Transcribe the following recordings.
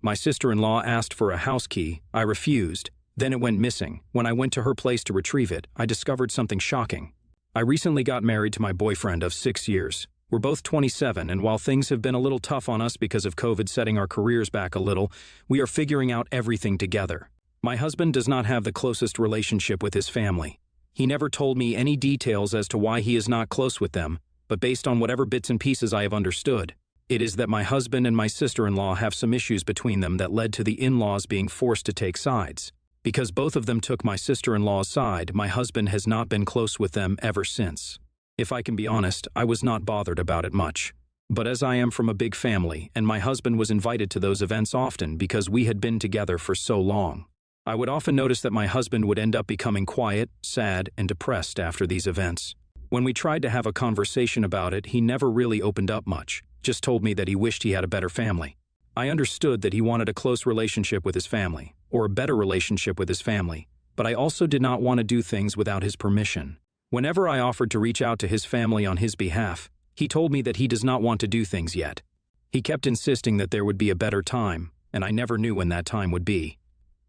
My sister-in-law asked for a house key. I refused. Then it went missing. When I went to her place to retrieve it, I discovered something shocking. I recently got married to my boyfriend of 6 years. We're both 27, and while things have been a little tough on us because of COVID setting our careers back a little, we are figuring out everything together. My husband does not have the closest relationship with his family. He never told me any details as to why he is not close with them, but based on whatever bits and pieces I have understood, it is that my husband and my sister-in-law have some issues between them that led to the in-laws being forced to take sides. Because both of them took my sister-in-law's side, my husband has not been close with them ever since. If I can be honest, I was not bothered about it much. But as I am from a big family, and my husband was invited to those events often because we had been together for so long, I would often notice that my husband would end up becoming quiet, sad, and depressed after these events. When we tried to have a conversation about it, he never really opened up much, just told me that he wished he had a better family. I understood that he wanted a close relationship with his family, or a better relationship with his family, but I also did not want to do things without his permission. Whenever I offered to reach out to his family on his behalf, he told me that he does not want to do things yet. He kept insisting that there would be a better time, and I never knew when that time would be.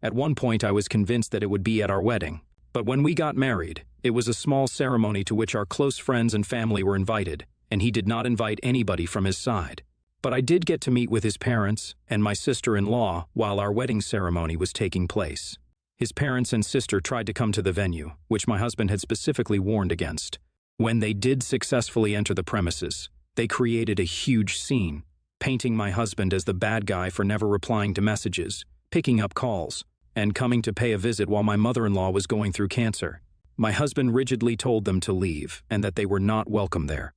At one point I was convinced that it would be at our wedding, but when we got married, it was a small ceremony to which our close friends and family were invited, and he did not invite anybody from his side. But I did get to meet with his parents and my sister-in-law while our wedding ceremony was taking place. His parents and sister tried to come to the venue, which my husband had specifically warned against. When they did successfully enter the premises, they created a huge scene, painting my husband as the bad guy for never replying to messages, picking up calls, and coming to pay a visit while my mother-in-law was going through cancer. My husband rigidly told them to leave and that they were not welcome there.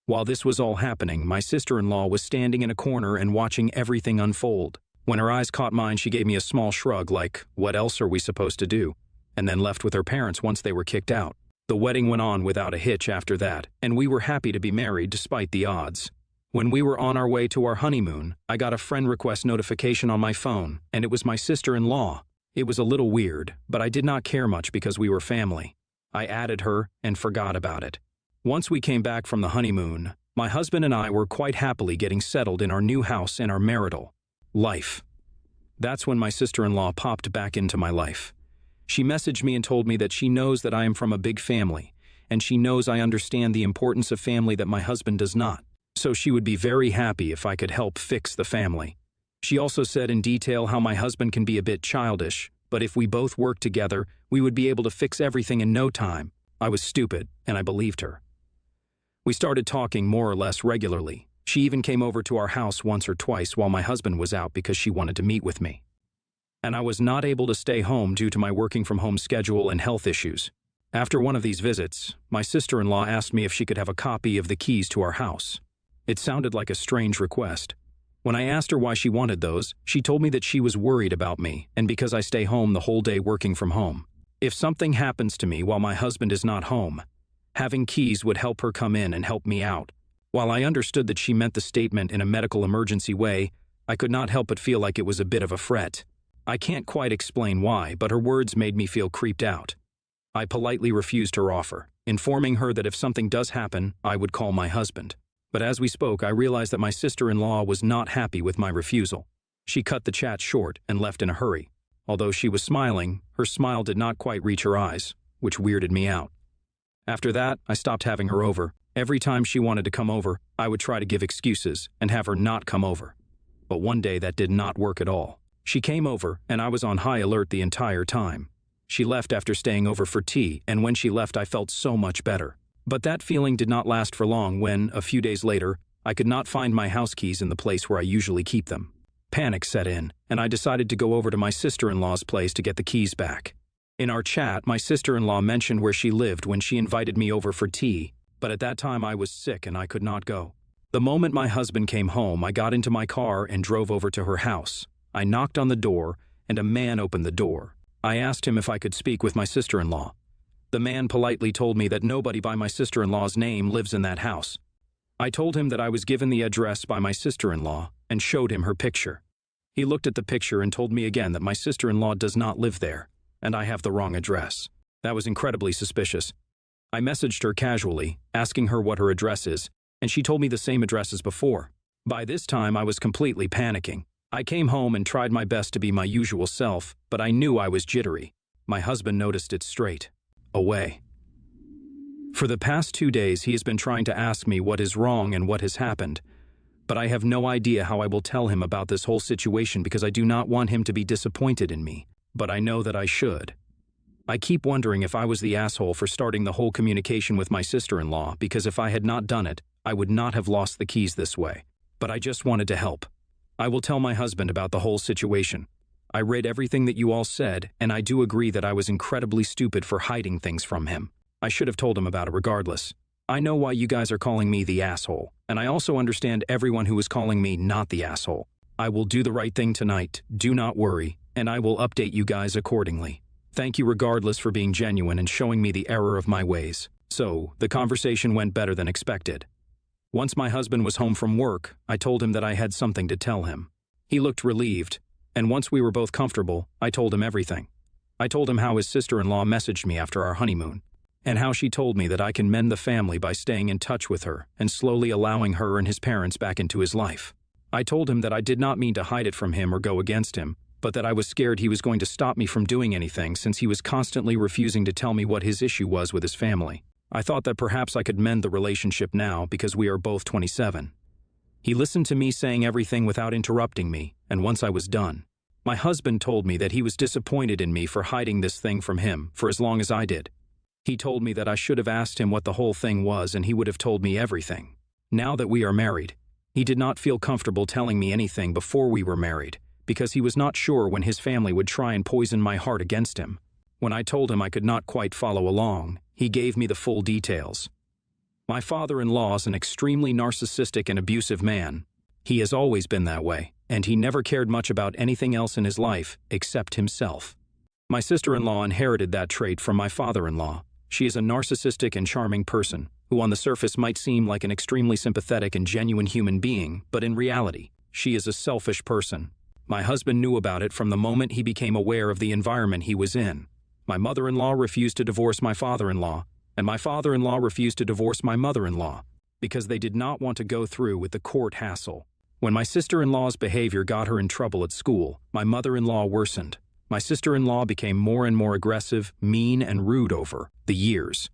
While this was all happening, my sister-in-law was standing in a corner and watching everything unfold. When her eyes caught mine, she gave me a small shrug like, "What else are we supposed to do?" and then left with her parents once they were kicked out. The wedding went on without a hitch after that, and we were happy to be married despite the odds. When we were on our way to our honeymoon, I got a friend request notification on my phone, and it was my sister-in-law. It was a little weird, but I did not care much because we were family. I added her and forgot about it. Once we came back from the honeymoon, my husband and I were quite happily getting settled in our new house and our marital life. That's when my sister-in-law popped back into my life. She messaged me and told me that she knows that I am from a big family, and she knows I understand the importance of family that my husband does not, so she would be very happy if I could help fix the family. She also said in detail how my husband can be a bit childish, but if we both worked together, we would be able to fix everything in no time. I was stupid, and I believed her. We started talking more or less regularly. She even came over to our house once or twice while my husband was out because she wanted to meet with me. And I was not able to stay home due to my working from home schedule and health issues. After one of these visits, my sister-in-law asked me if she could have a copy of the keys to our house. It sounded like a strange request. When I asked her why she wanted those, she told me that she was worried about me and because I stay home the whole day working from home. If something happens to me while my husband is not home, having keys would help her come in and help me out. While I understood that she meant the statement in a medical emergency way, I could not help but feel like it was a bit of a threat. I can't quite explain why, but her words made me feel creeped out. I politely refused her offer, informing her that if something does happen, I would call my husband. But as we spoke, I realized that my sister-in-law was not happy with my refusal. She cut the chat short and left in a hurry. Although she was smiling, her smile did not quite reach her eyes, which weirded me out. After that, I stopped having her over. Every time she wanted to come over, I would try to give excuses and have her not come over. But one day that did not work at all. She came over, and I was on high alert the entire time. She left after staying over for tea, and when she left I felt so much better. But that feeling did not last for long when, a few days later, I could not find my house keys in the place where I usually keep them. Panic set in, and I decided to go over to my sister-in-law's place to get the keys back. In our chat, my sister-in-law mentioned where she lived when she invited me over for tea, but at that time I was sick and I could not go. The moment my husband came home, I got into my car and drove over to her house. I knocked on the door, and a man opened the door. I asked him if I could speak with my sister-in-law. The man politely told me that nobody by my sister-in-law's name lives in that house. I told him that I was given the address by my sister-in-law and showed him her picture. He looked at the picture and told me again that my sister-in-law does not live there, and I have the wrong address. That was incredibly suspicious. I messaged her casually, asking her what her address is, and she told me the same address as before. By this time, I was completely panicking. I came home and tried my best to be my usual self, but I knew I was jittery. My husband noticed it straight away. For the past 2 days, he has been trying to ask me what is wrong and what has happened, but I have no idea how I will tell him about this whole situation because I do not want him to be disappointed in me, but I know that I should. I keep wondering if I was the asshole for starting the whole communication with my sister-in-law, because if I had not done it, I would not have lost the keys this way. But I just wanted to help. I will tell my husband about the whole situation. I read everything that you all said, and I do agree that I was incredibly stupid for hiding things from him. I should have told him about it regardless. I know why you guys are calling me the asshole, and I also understand everyone who is calling me not the asshole. I will do the right thing tonight, do not worry, and I will update you guys accordingly. Thank you regardless for being genuine and showing me the error of my ways. So, the conversation went better than expected. Once my husband was home from work, I told him that I had something to tell him. He looked relieved, and once we were both comfortable, I told him everything. I told him how his sister-in-law messaged me after our honeymoon, and how she told me that I can mend the family by staying in touch with her and slowly allowing her and his parents back into his life. I told him that I did not mean to hide it from him or go against him, but that I was scared he was going to stop me from doing anything since he was constantly refusing to tell me what his issue was with his family. I thought that perhaps I could mend the relationship now because we are both 27. He listened to me saying everything without interrupting me, and once I was done, my husband told me that he was disappointed in me for hiding this thing from him for as long as I did. He told me that I should have asked him what the whole thing was and he would have told me everything. Now that we are married, he did not feel comfortable telling me anything before we were married, because he was not sure when his family would try and poison my heart against him. When I told him I could not quite follow along, he gave me the full details. My father-in-law is an extremely narcissistic and abusive man. He has always been that way, and he never cared much about anything else in his life except himself. My sister-in-law inherited that trait from my father-in-law. She is a narcissistic and charming person, who on the surface might seem like an extremely sympathetic and genuine human being, but in reality, she is a selfish person. My husband knew about it from the moment he became aware of the environment he was in. My mother-in-law refused to divorce my father-in-law, and my father-in-law refused to divorce my mother-in-law, because they did not want to go through with the court hassle. When my sister-in-law's behavior got her in trouble at school, my mother-in-law worsened. My sister-in-law became more and more aggressive, mean, and rude over the years.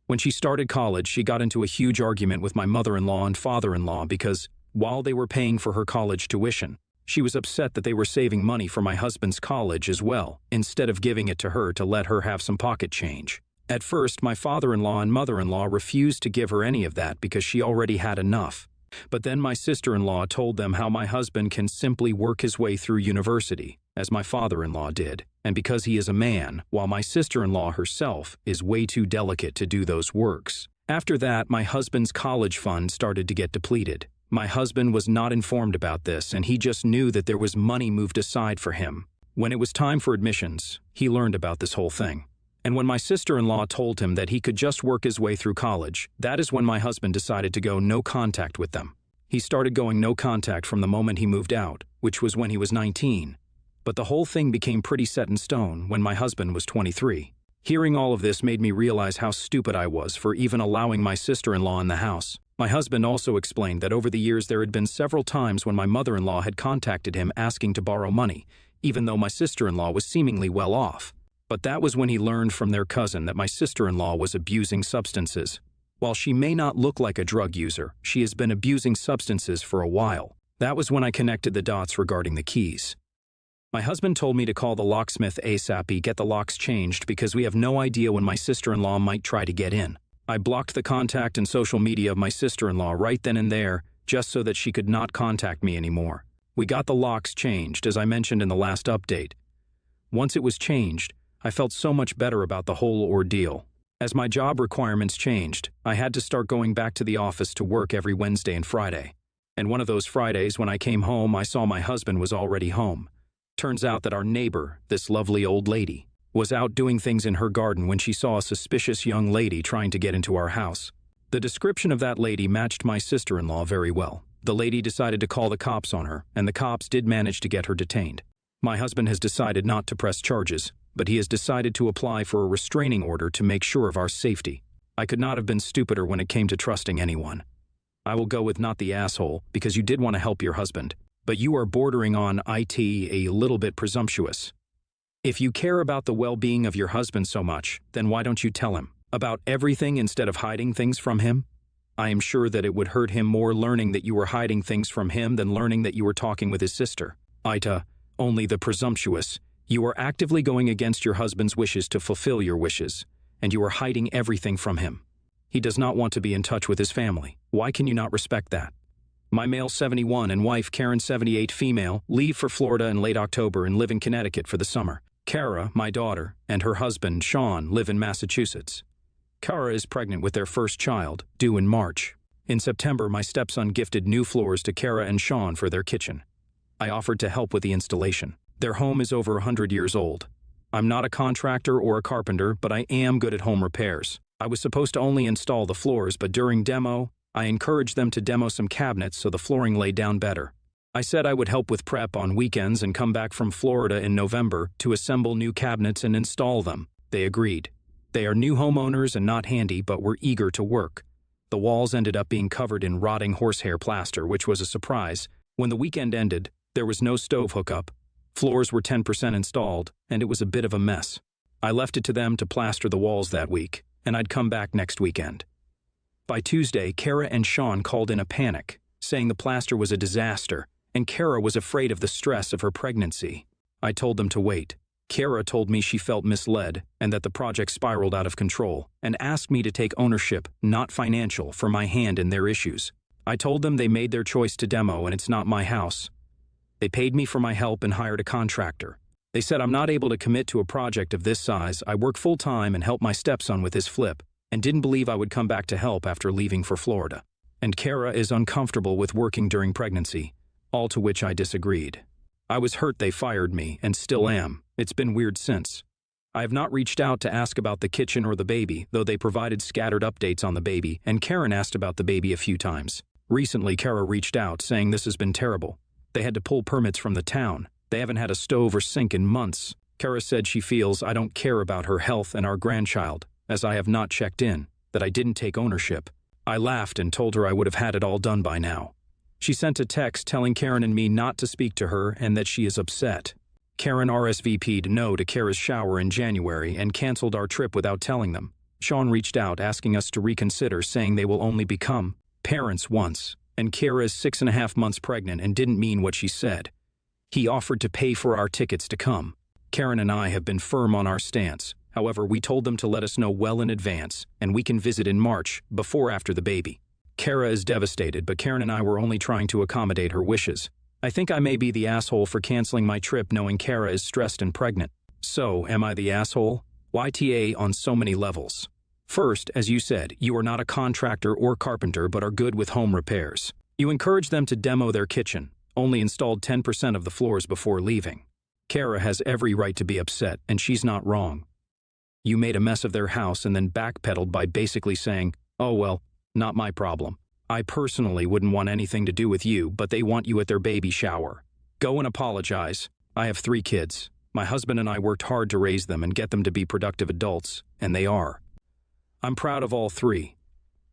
When she started college, she got into a huge argument with my mother-in-law and father-in-law because, while they were paying for her college tuition, she was upset that they were saving money for my husband's college as well, instead of giving it to her to let her have some pocket change. At first, my father-in-law and mother-in-law refused to give her any of that because she already had enough. But then my sister-in-law told them how my husband can simply work his way through university, as my father-in-law did, and because he is a man, while my sister-in-law herself is way too delicate to do those works. After that, my husband's college fund started to get depleted. My husband was not informed about this, and he just knew that there was money moved aside for him. When it was time for admissions, he learned about this whole thing. And when my sister-in-law told him that he could just work his way through college, that is when my husband decided to go no contact with them. He started going no contact from the moment he moved out, which was when he was 19. But the whole thing became pretty set in stone when my husband was 23. Hearing all of this made me realize how stupid I was for even allowing my sister-in-law in the house. My husband also explained that over the years there had been several times when my mother-in-law had contacted him asking to borrow money, even though my sister-in-law was seemingly well off. But that was when he learned from their cousin that my sister-in-law was abusing substances. While she may not look like a drug user, she has been abusing substances for a while. That was when I connected the dots regarding the keys. My husband told me to call the locksmith ASAP, get the locks changed, because we have no idea when my sister-in-law might try to get in. I blocked the contact and social media of my sister-in-law right then and there, just so that she could not contact me anymore. We got the locks changed, as I mentioned in the last update. Once it was changed, I felt so much better about the whole ordeal. As my job requirements changed, I had to start going back to the office to work every Wednesday and Friday. And one of those Fridays when I came home, I saw my husband was already home. Turns out that our neighbor, this lovely old lady, was out doing things in her garden when she saw a suspicious young lady trying to get into our house. The description of that lady matched my sister-in-law very well. The lady decided to call the cops on her, and the cops did manage to get her detained. My husband has decided not to press charges, but he has decided to apply for a restraining order to make sure of our safety. I could not have been stupider when it came to trusting anyone. I will go with not the asshole, because you did want to help your husband. but you are bordering on a little bit presumptuous. If you care about the well-being of your husband so much, then why don't you tell him about everything instead of hiding things from him? I am sure that it would hurt him more learning that you were hiding things from him than learning that you were talking with his sister. Ita, only the presumptuous. You are actively going against your husband's wishes to fulfill your wishes, and you are hiding everything from him. He does not want to be in touch with his family. Why can you not respect that? My male 71 and wife Karen 78 female leave for Florida in late October and live in Connecticut for the summer. Kara, my daughter, and her husband Sean live in Massachusetts. Kara is pregnant with their first child, due in March. In September, my stepson gifted new floors to Kara and Sean for their kitchen. I offered to help with the installation. Their home is over 100 years old. I'm not a contractor or a carpenter, but I am good at home repairs. I was supposed to only install the floors, but during demo, I encouraged them to demo some cabinets so the flooring lay down better. I said I would help with prep on weekends and come back from Florida in November to assemble new cabinets and install them. They agreed. They are new homeowners and not handy, but were eager to work. The walls ended up being covered in rotting horsehair plaster, which was a surprise. When the weekend ended, there was no stove hookup. Floors were 10% installed, and it was a bit of a mess. I left it to them to plaster the walls that week, and I'd come back next weekend. By Tuesday, Kara and Sean called in a panic, saying the plaster was a disaster, and Kara was afraid of the stress of her pregnancy. I told them to wait. Kara told me she felt misled and that the project spiraled out of control, and asked me to take ownership, not financial, for my hand in their issues. I told them they made their choice to demo and it's not my house. They paid me for my help and hired a contractor. They said I'm not able to commit to a project of this size. I work full-time and help my stepson with his flip, and didn't believe I would come back to help after leaving for Florida. And Kara is uncomfortable with working during pregnancy, all to which I disagreed. I was hurt they fired me, and still am. It's been weird since. I have not reached out to ask about the kitchen or the baby, though they provided scattered updates on the baby, and Karen asked about the baby a few times. Recently, Kara reached out, saying this has been terrible. They had to pull permits from the town. They haven't had a stove or sink in months. Kara said she feels I don't care about her health and our grandchild, as I have not checked in, that I didn't take ownership. I laughed and told her I would have had it all done by now. She sent a text telling Karen and me not to speak to her and that she is upset. Karen RSVP'd no to Kara's shower in January and canceled our trip without telling them. Sean reached out asking us to reconsider, saying they will only become parents once, and Kara is 6.5 months pregnant and didn't mean what she said. He offered to pay for our tickets to come. Karen and I have been firm on our stance. However, we told them to let us know well in advance, and we can visit in March, before after the baby. Kara is devastated, but Karen and I were only trying to accommodate her wishes. I think I may be the asshole for canceling my trip knowing Kara is stressed and pregnant. So, am I the asshole? YTA on so many levels. First, as you said, you are not a contractor or carpenter but are good with home repairs. You encouraged them to demo their kitchen, only installed 10% of the floors before leaving. Kara has every right to be upset, and she's not wrong. You made a mess of their house and then backpedaled by basically saying, oh well, not my problem. I personally wouldn't want anything to do with you, but they want you at their baby shower. Go and apologize. I have 3 kids. My husband and I worked hard to raise them and get them to be productive adults, and they are. I'm proud of all 3.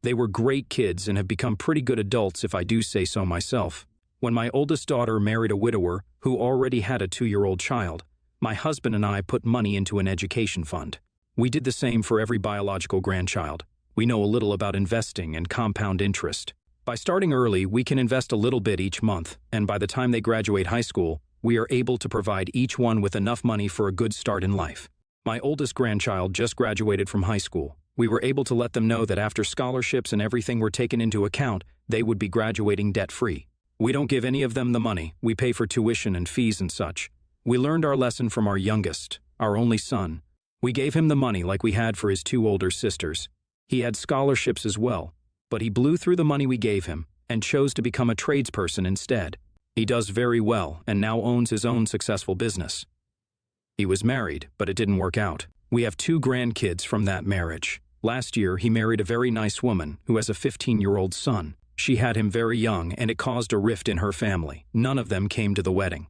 They were great kids and have become pretty good adults if I do say so myself. When my oldest daughter married a widower who already had a 2-year-old child, my husband and I put money into an education fund. We did the same for every biological grandchild. We know a little about investing and compound interest. By starting early, we can invest a little bit each month, and by the time they graduate high school, we are able to provide each one with enough money for a good start in life. My oldest grandchild just graduated from high school. We were able to let them know that after scholarships and everything were taken into account, they would be graduating debt-free. We don't give any of them the money. We pay for tuition and fees and such. We learned our lesson from our youngest, our only son. We gave him the money like we had for his 2 older sisters. He had scholarships as well, but he blew through the money we gave him and chose to become a tradesperson instead. He does very well and now owns his own successful business. He was married, but it didn't work out. We have 2 grandkids from that marriage. Last year, he married a very nice woman who has a 15-year-old son. She had him very young, and it caused a rift in her family. None of them came to the wedding.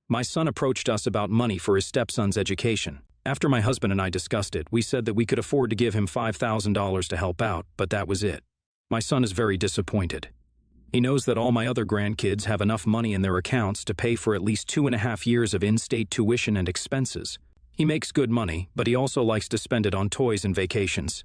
My son approached us about money for his stepson's education. After my husband and I discussed it, we said that we could afford to give him $5,000 to help out, but that was it. My son is very disappointed. He knows that all my other grandkids have enough money in their accounts to pay for at least 2.5 years of in-state tuition and expenses. He makes good money, but he also likes to spend it on toys and vacations.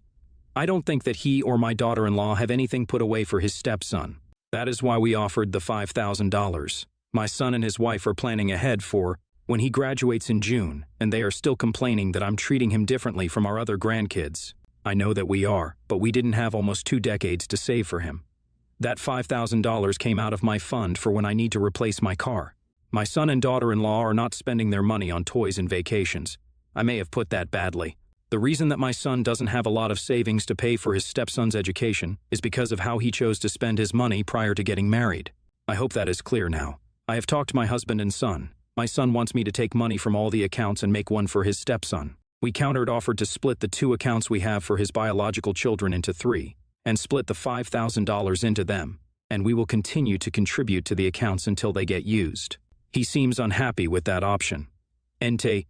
I don't think that he or my daughter-in-law have anything put away for his stepson. That is why we offered the $5,000. My son and his wife are planning ahead for when he graduates in June, and they are still complaining that I'm treating him differently from our other grandkids. I know that we are, but we didn't have almost 2 decades to save for him. That $5,000 came out of my fund for when I need to replace my car. My son and daughter-in-law are not spending their money on toys and vacations. I may have put that badly. The reason that my son doesn't have a lot of savings to pay for his stepson's education is because of how he chose to spend his money prior to getting married. I hope that is clear now. I have talked to my husband and son. My son wants me to take money from all the accounts and make one for his stepson. We offered to split the 2 accounts we have for his biological children into 3, and split the $5,000 into them, and we will continue to contribute to the accounts until they get used. He seems unhappy with that option. Ente,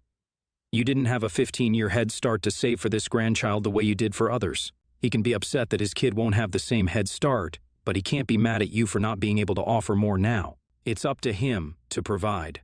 you didn't have a 15-year head start to save for this grandchild the way you did for others. He can be upset that his kid won't have the same head start, but he can't be mad at you for not being able to offer more now. It's up to him to provide.